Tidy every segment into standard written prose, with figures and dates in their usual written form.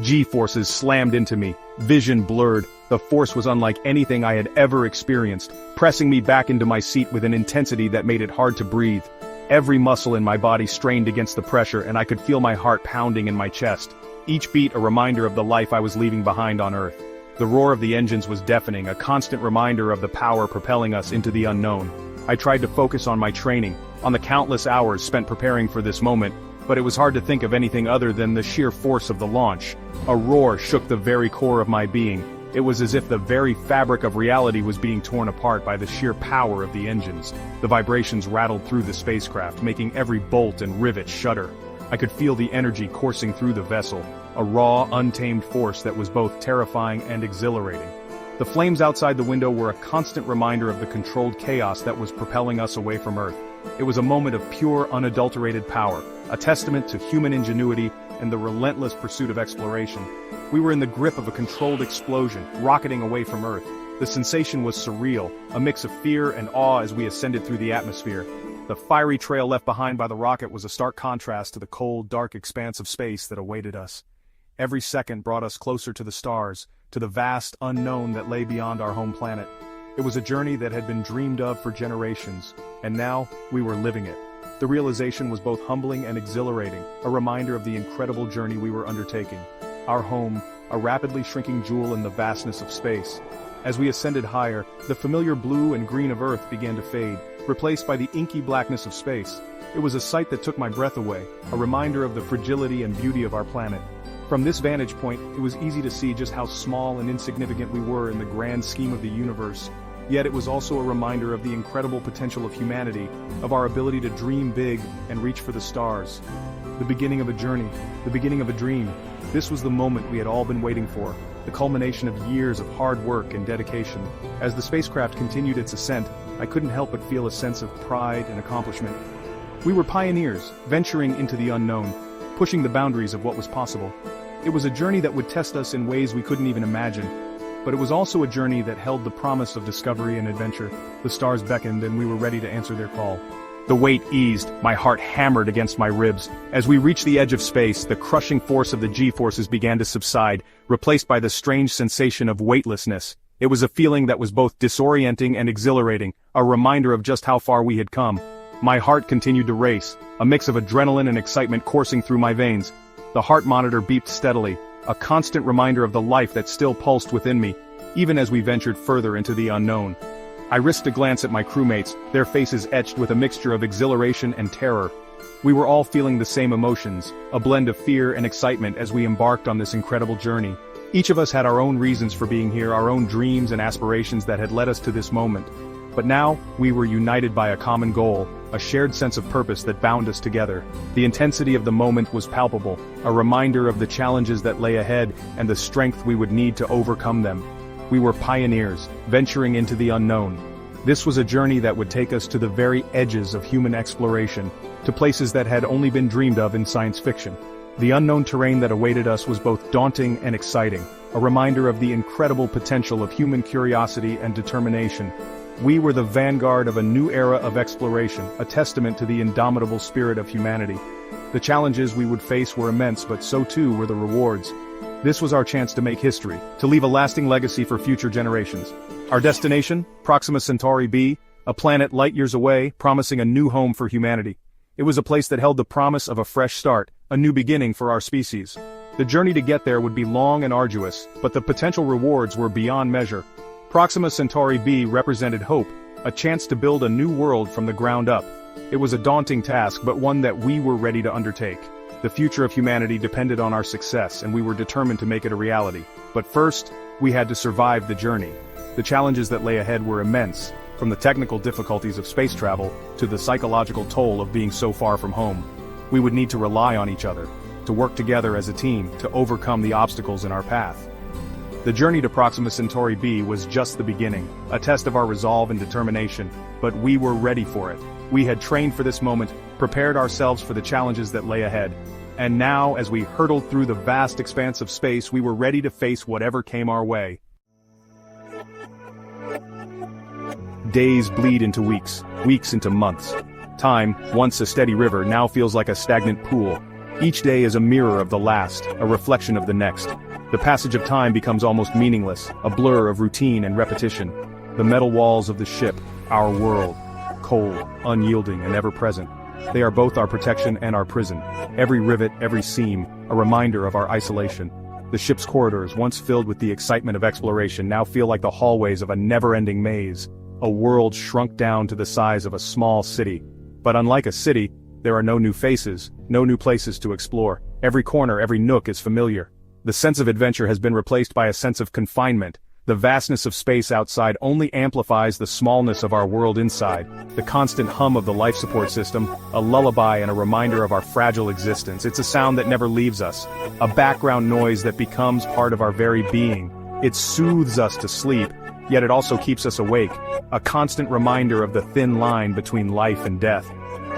G-forces slammed into me, vision blurred. The force was unlike anything I had ever experienced, pressing me back into my seat with an intensity that made it hard to breathe. Every muscle in my body strained against the pressure, and I could feel my heart pounding in my chest, each beat a reminder of the life I was leaving behind on Earth. The roar of the engines was deafening, a constant reminder of the power propelling us into the unknown. I tried to focus on my training, on the countless hours spent preparing for this moment, but it was hard to think of anything other than the sheer force of the launch. A roar shook the very core of my being. It was as if the very fabric of reality was being torn apart by the sheer power of the engines. The vibrations rattled through the spacecraft, making every bolt and rivet shudder. I could feel the energy coursing through the vessel, a raw, untamed force that was both terrifying and exhilarating. The flames outside the window were a constant reminder of the controlled chaos that was propelling us away from Earth. It was a moment of pure, unadulterated power, a testament to human ingenuity and the relentless pursuit of exploration. We were in the grip of a controlled explosion, rocketing away from Earth. The sensation was surreal, a mix of fear and awe as we ascended through the atmosphere. The fiery trail left behind by the rocket was a stark contrast to the cold, dark expanse of space that awaited us. Every second brought us closer to the stars, to the vast unknown that lay beyond our home planet. It was a journey that had been dreamed of for generations, and now we were living it. The realization was both humbling and exhilarating, a reminder of the incredible journey we were undertaking. Our home, a rapidly shrinking jewel in the vastness of space. As we ascended higher, the familiar blue and green of Earth began to fade, replaced by the inky blackness of space. It was a sight that took my breath away, a reminder of the fragility and beauty of our planet. From this vantage point, it was easy to see just how small and insignificant we were in the grand scheme of the universe. Yet it was also a reminder of the incredible potential of humanity, of our ability to dream big and reach for the stars. The beginning of a journey, the beginning of a dream. This was the moment we had all been waiting for, the culmination of years of hard work and dedication. As the spacecraft continued its ascent, I couldn't help but feel a sense of pride and accomplishment. We were pioneers, venturing into the unknown, pushing the boundaries of what was possible. It was a journey that would test us in ways we couldn't even imagine, but it was also a journey that held the promise of discovery and adventure. The stars beckoned and we were ready to answer their call. The weight eased, my heart hammered against my ribs. As we reached the edge of space, the crushing force of the G-forces began to subside, replaced by the strange sensation of weightlessness. It was a feeling that was both disorienting and exhilarating, a reminder of just how far we had come. My heart continued to race, a mix of adrenaline and excitement coursing through my veins. The heart monitor beeped steadily, a constant reminder of the life that still pulsed within me, even as we ventured further into the unknown. I risked a glance at my crewmates, their faces etched with a mixture of exhilaration and terror. We were all feeling the same emotions, a blend of fear and excitement as we embarked on this incredible journey. Each of us had our own reasons for being here, our own dreams and aspirations that had led us to this moment. But now, we were united by a common goal, a shared sense of purpose that bound us together. The intensity of the moment was palpable, a reminder of the challenges that lay ahead and the strength we would need to overcome them. We were pioneers, venturing into the unknown. This was a journey that would take us to the very edges of human exploration, to places that had only been dreamed of in science fiction. The unknown terrain that awaited us was both daunting and exciting, a reminder of the incredible potential of human curiosity and determination. We were the vanguard of a new era of exploration, a testament to the indomitable spirit of humanity. The challenges we would face were immense, but so too were the rewards. This was our chance to make history, to leave a lasting legacy for future generations. Our destination, Proxima Centauri b, a planet light years away, promising a new home for humanity. It was a place that held the promise of a fresh start, a new beginning for our species. The journey to get there would be long and arduous, but the potential rewards were beyond measure. Proxima Centauri b represented hope, a chance to build a new world from the ground up. It was a daunting task, but one that we were ready to undertake. The future of humanity depended on our success, and we were determined to make it a reality. But first, we had to survive the journey. The challenges that lay ahead were immense, from the technical difficulties of space travel to the psychological toll of being so far from home. We would need to rely on each other, to work together as a team to overcome the obstacles in our path. The journey to Proxima Centauri b was just the beginning, a test of our resolve and determination, but we were ready for it. We had trained for this moment, prepared ourselves for the challenges that lay ahead. And now, as we hurtled through the vast expanse of space, we were ready to face whatever came our way. Days bleed into weeks, weeks into months. Time, once a steady river, now feels like a stagnant pool. Each day is a mirror of the last, a reflection of the next. The passage of time becomes almost meaningless, a blur of routine and repetition. The metal walls of the ship, our world, cold, unyielding, and ever-present. They are both our protection and our prison. Every rivet, every seam, a reminder of our isolation. The ship's corridors, once filled with the excitement of exploration, now feel like the hallways of a never-ending maze. A world shrunk down to the size of a small city. But unlike a city, there are no new faces, no new places to explore. Every corner, every nook is familiar. The sense of adventure has been replaced by a sense of confinement. The vastness of space outside only amplifies the smallness of our world inside. The constant hum of the life support system, a lullaby and a reminder of our fragile existence. It's a sound that never leaves us, a background noise that becomes part of our very being. It soothes us to sleep, yet it also keeps us awake, a constant reminder of the thin line between life and death.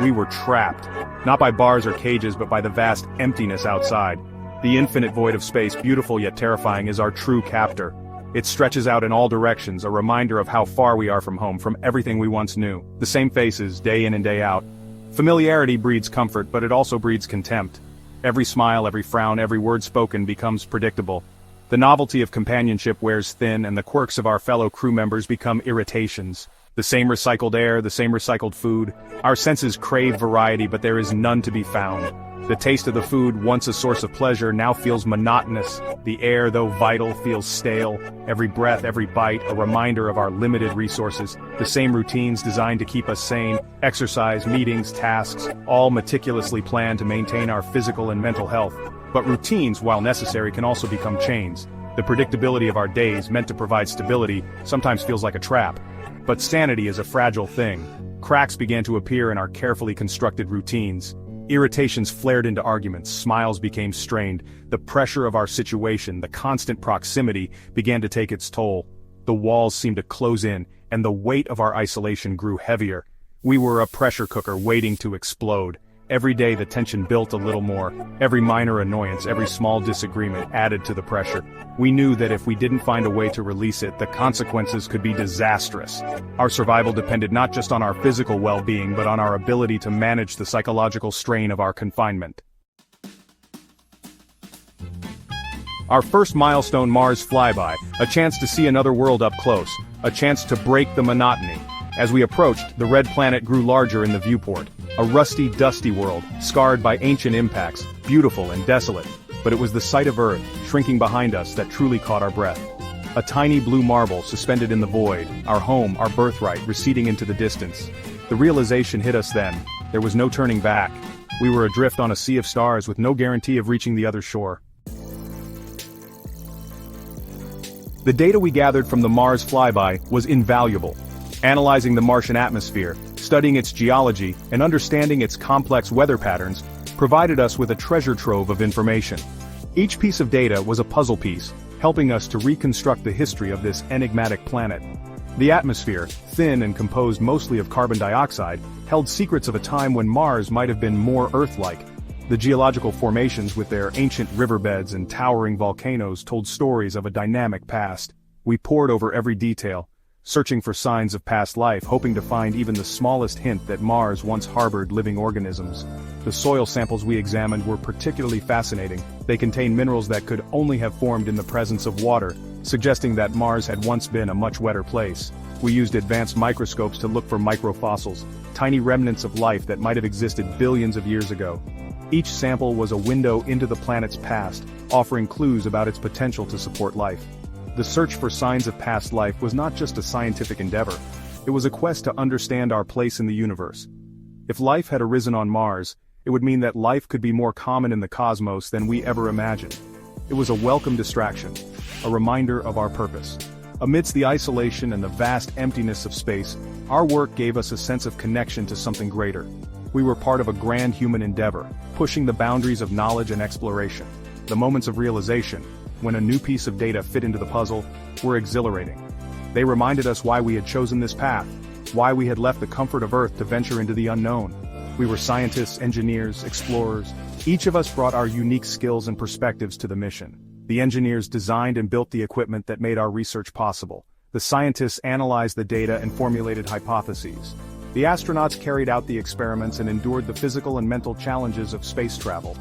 We were trapped, not by bars or cages but by the vast emptiness outside. The infinite void of space, beautiful yet terrifying, is our true captor. It stretches out in all directions, a reminder of how far we are from home, from everything we once knew. The same faces, day in and day out. Familiarity breeds comfort, but it also breeds contempt. Every smile, every frown, every word spoken becomes predictable. The novelty of companionship wears thin, and the quirks of our fellow crew members become irritations. The same recycled air, the same recycled food. Our senses crave variety, but there is none to be found. The taste of the food, once a source of pleasure, now feels monotonous. The air, though vital, feels stale. Every breath, every bite, a reminder of our limited resources. The same routines designed to keep us sane. Exercise, meetings, tasks, all meticulously planned to maintain our physical and mental health. But routines, while necessary, can also become chains. The predictability of our days, meant to provide stability, sometimes feels like a trap. But sanity is a fragile thing. Cracks began to appear in our carefully constructed routines. Irritations flared into arguments, smiles became strained. The pressure of our situation, the constant proximity, began to take its toll. The walls seemed to close in, and the weight of our isolation grew heavier. We were a pressure cooker waiting to explode. Every day the tension built a little more. Every minor annoyance, every small disagreement added to the pressure. We knew that if we didn't find a way to release it, the consequences could be disastrous. Our survival depended not just on our physical well-being, but on our ability to manage the psychological strain of our confinement. Our first milestone, Mars flyby, a chance to see another world up close, a chance to break the monotony. As we approached, the red planet grew larger in the viewport. A rusty, dusty world, scarred by ancient impacts, beautiful and desolate. But it was the sight of Earth, shrinking behind us, that truly caught our breath. A tiny blue marble suspended in the void, our home, our birthright, receding into the distance. The realization hit us then. There was no turning back. We were adrift on a sea of stars with no guarantee of reaching the other shore. The data we gathered from the Mars flyby was invaluable. Analyzing the Martian atmosphere, studying its geology, and understanding its complex weather patterns provided us with a treasure trove of information. Each piece of data was a puzzle piece, helping us to reconstruct the history of this enigmatic planet. The atmosphere, thin and composed mostly of carbon dioxide, held secrets of a time when Mars might have been more Earth-like. The geological formations with their ancient riverbeds and towering volcanoes told stories of a dynamic past. We pored over every detail, searching for signs of past life, hoping to find even the smallest hint that Mars once harbored living organisms. The soil samples we examined were particularly fascinating. They contained minerals that could only have formed in the presence of water, suggesting that Mars had once been a much wetter place. We used advanced microscopes to look for microfossils, tiny remnants of life that might have existed billions of years ago. Each sample was a window into the planet's past, offering clues about its potential to support life. The search for signs of past life was not just a scientific endeavor. It was a quest to understand our place in the universe. If life had arisen on Mars, it would mean that life could be more common in the cosmos than we ever imagined. It was a welcome distraction, a reminder of our purpose. Amidst the isolation and the vast emptiness of space, our work gave us a sense of connection to something greater. We were part of a grand human endeavor, pushing the boundaries of knowledge and exploration. The moments of realization, when a new piece of data fit into the puzzle, were exhilarating. They reminded us why we had chosen this path, why we had left the comfort of Earth to venture into the unknown. We were scientists, engineers, explorers. Each of us brought our unique skills and perspectives to the mission. The engineers designed and built the equipment that made our research possible. The scientists analyzed the data and formulated hypotheses. The astronauts carried out the experiments and endured the physical and mental challenges of space travel.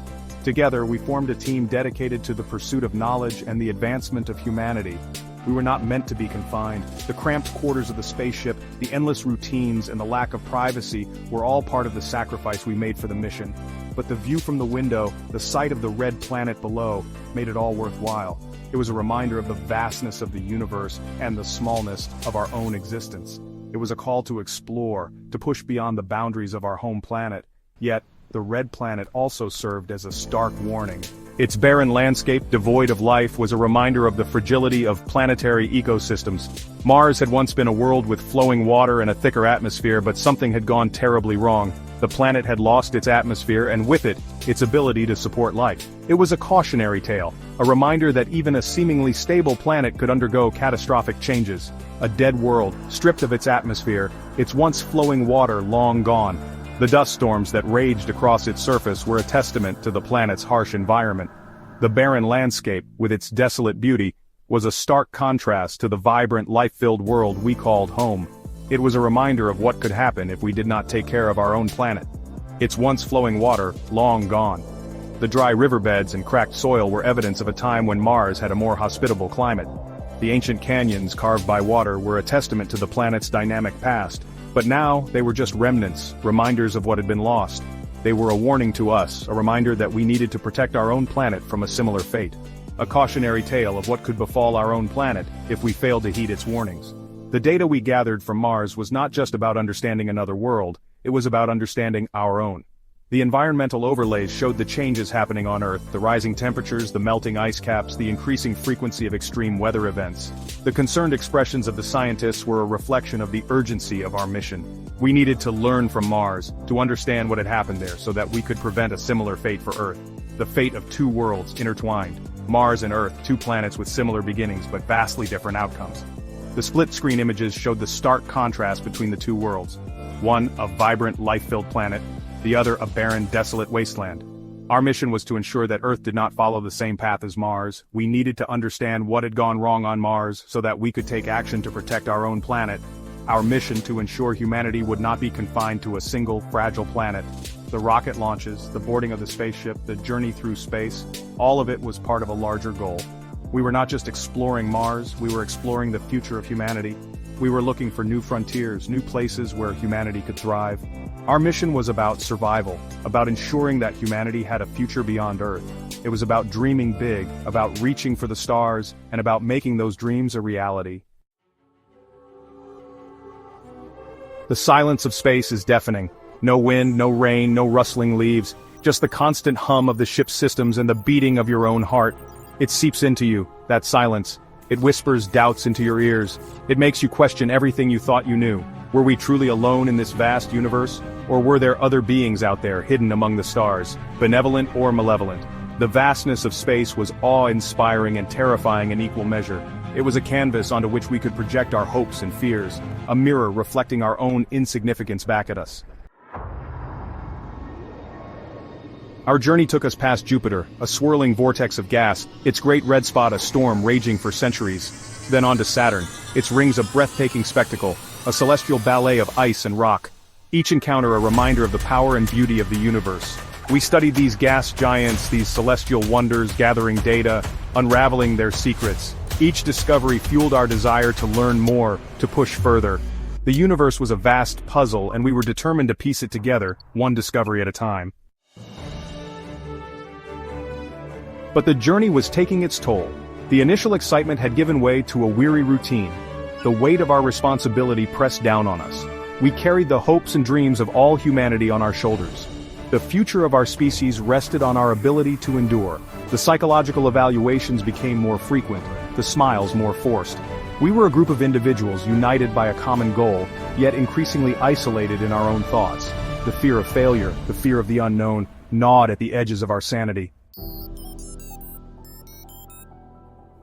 Together, we formed a team dedicated to the pursuit of knowledge and the advancement of humanity. We were not meant to be confined. The cramped quarters of the spaceship, the endless routines, and the lack of privacy were all part of the sacrifice we made for the mission. But the view from the window, the sight of the red planet below, made it all worthwhile. It was a reminder of the vastness of the universe and the smallness of our own existence. It was a call to explore, to push beyond the boundaries of our home planet. Yet, the red planet also served as a stark warning. Its barren landscape, devoid of life, was a reminder of the fragility of planetary ecosystems. Mars had once been a world with flowing water and a thicker atmosphere, but something had gone terribly wrong. The planet had lost its atmosphere and with it, its ability to support life. It was a cautionary tale, a reminder that even a seemingly stable planet could undergo catastrophic changes. A dead world, stripped of its atmosphere, its once flowing water long gone. The dust storms that raged across its surface were a testament to the planet's harsh environment. The barren landscape, with its desolate beauty, was a stark contrast to the vibrant, life-filled world we called home. It was a reminder of what could happen if we did not take care of our own planet. Its once flowing water, long gone. The dry riverbeds and cracked soil were evidence of a time when Mars had a more hospitable climate. The ancient canyons carved by water were a testament to the planet's dynamic past. But now, they were just remnants, reminders of what had been lost. They were a warning to us, a reminder that we needed to protect our own planet from a similar fate. A cautionary tale of what could befall our own planet if we failed to heed its warnings. The data we gathered from Mars was not just about understanding another world, it was about understanding our own. The environmental overlays showed the changes happening on Earth, the rising temperatures, the melting ice caps, the increasing frequency of extreme weather events. The concerned expressions of the scientists were a reflection of the urgency of our mission. We needed to learn from Mars, to understand what had happened there so that we could prevent a similar fate for Earth. The fate of two worlds intertwined. Mars and Earth, two planets with similar beginnings but vastly different outcomes. The split-screen images showed the stark contrast between the two worlds. One, a vibrant, life-filled planet, the other a barren, desolate wasteland. Our mission was to ensure that Earth did not follow the same path as Mars. We needed to understand what had gone wrong on Mars so that we could take action to protect our own planet. Our mission to ensure humanity would not be confined to a single, fragile planet. The rocket launches, the boarding of the spaceship, the journey through space, all of it was part of a larger goal. We were not just exploring Mars, we were exploring the future of humanity. We were looking for new frontiers, new places where humanity could thrive. Our mission was about survival, about ensuring that humanity had a future beyond Earth. It was about dreaming big, about reaching for the stars, and about making those dreams a reality. The silence of space is deafening. No wind, no rain, no rustling leaves, just the constant hum of the ship's systems and the beating of your own heart. It seeps into you, that silence. It whispers doubts into your ears. It makes you question everything you thought you knew. Were we truly alone in this vast universe? Or were there other beings out there hidden among the stars, benevolent or malevolent? The vastness of space was awe-inspiring and terrifying in equal measure. It was a canvas onto which we could project our hopes and fears, a mirror reflecting our own insignificance back at us. Our journey took us past Jupiter, a swirling vortex of gas, its great red spot a storm raging for centuries. Then on to Saturn, its rings a breathtaking spectacle, a celestial ballet of ice and rock. Each encounter a reminder of the power and beauty of the universe. We studied these gas giants, these celestial wonders, gathering data, unraveling their secrets. Each discovery fueled our desire to learn more, to push further. The universe was a vast puzzle and we were determined to piece it together, one discovery at a time. But the journey was taking its toll. The initial excitement had given way to a weary routine. The weight of our responsibility pressed down on us. We carried the hopes and dreams of all humanity on our shoulders. The future of our species rested on our ability to endure. The psychological evaluations became more frequent, the smiles more forced. We were a group of individuals united by a common goal, yet increasingly isolated in our own thoughts. The fear of failure, the fear of the unknown, gnawed at the edges of our sanity.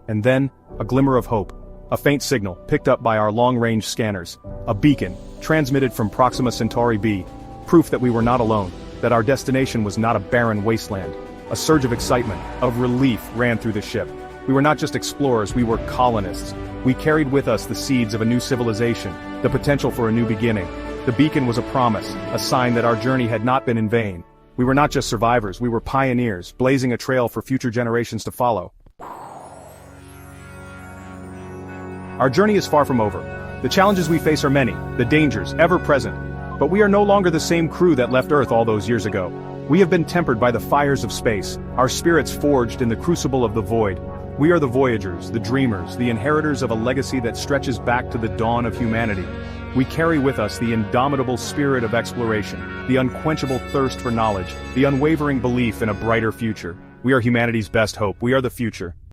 And then, a glimmer of hope. A faint signal, picked up by our long-range scanners. A beacon, transmitted from Proxima Centauri b. Proof that we were not alone, that our destination was not a barren wasteland. A surge of excitement, of relief ran through the ship. We were not just explorers, we were colonists. We carried with us the seeds of a new civilization, the potential for a new beginning. The beacon was a promise, a sign that our journey had not been in vain. We were not just survivors, we were pioneers, blazing a trail for future generations to follow. Our journey is far from over. The challenges we face are many, the dangers, ever present. But we are no longer the same crew that left Earth all those years ago. We have been tempered by the fires of space, our spirits forged in the crucible of the void. We are the voyagers, the dreamers, the inheritors of a legacy that stretches back to the dawn of humanity. We carry with us the indomitable spirit of exploration, the unquenchable thirst for knowledge, the unwavering belief in a brighter future. We are humanity's best hope. We are the future.